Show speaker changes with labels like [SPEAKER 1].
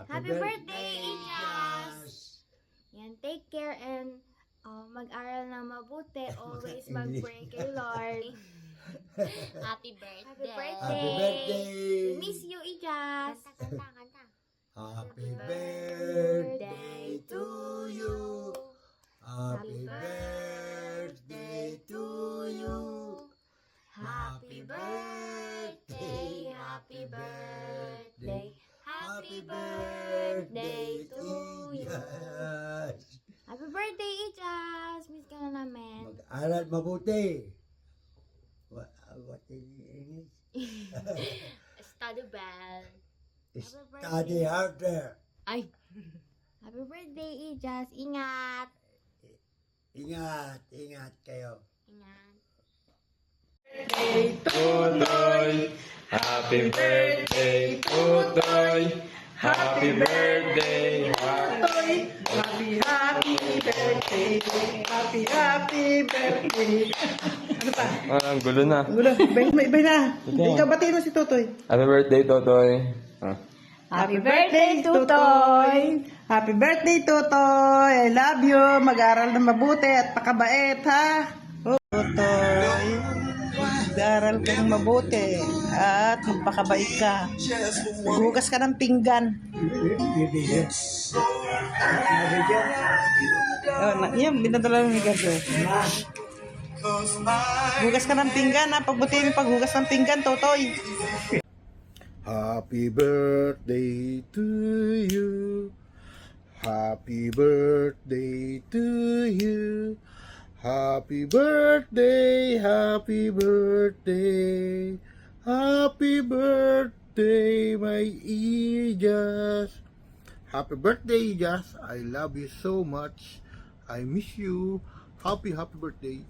[SPEAKER 1] Happy birthday, Ijas! Yan, take care and mag-aral na mabuti. Always mag-pray kay Lord.
[SPEAKER 2] Happy birthday.
[SPEAKER 1] Happy birthday!
[SPEAKER 3] Happy birthday!
[SPEAKER 1] We miss you, Ijas!
[SPEAKER 2] Kanta.
[SPEAKER 3] Happy birthday to you. Happy birthday to you.
[SPEAKER 1] Happy birthday! Happy birthday! Happy birthday to you!
[SPEAKER 3] Yes.
[SPEAKER 1] Happy birthday, Ijas! Miss ka na namin.
[SPEAKER 3] Mag-aral mabuti. What in English?
[SPEAKER 2] Study well.
[SPEAKER 3] Study harder.
[SPEAKER 2] Ay.
[SPEAKER 1] Happy birthday, Ijas! Ingat!
[SPEAKER 3] Ingat kayo.
[SPEAKER 2] Ingat.
[SPEAKER 4] Tutoy, happy birthday, Tutoy. Happy birthday,
[SPEAKER 5] Toy, happy birthday, happy birthday. Ano pa?
[SPEAKER 4] Ang gulo na.
[SPEAKER 5] Gulo, ibay na. Ikaw batiin mo si Totoy.
[SPEAKER 4] Happy birthday, Tutoy.
[SPEAKER 5] Happy birthday, Totoy. Happy birthday, Totoy. I love you. Mag-aral na mabuti at pakabait, ha? Totoy, mag-aral kang mabuti at magpakabait ka. Maghugas ka ng pinggan. Yan, binadala ng higas. Hugas ka ng pinggan, ha? Pagbutihin yung paghugas ng pinggan, Totoy.
[SPEAKER 6] Happy birthday to you. Happy birthday to you. Happy birthday, happy birthday. Happy birthday, my Ijas. Happy birthday, Ijas. I love you so much. I miss you. Happy birthday.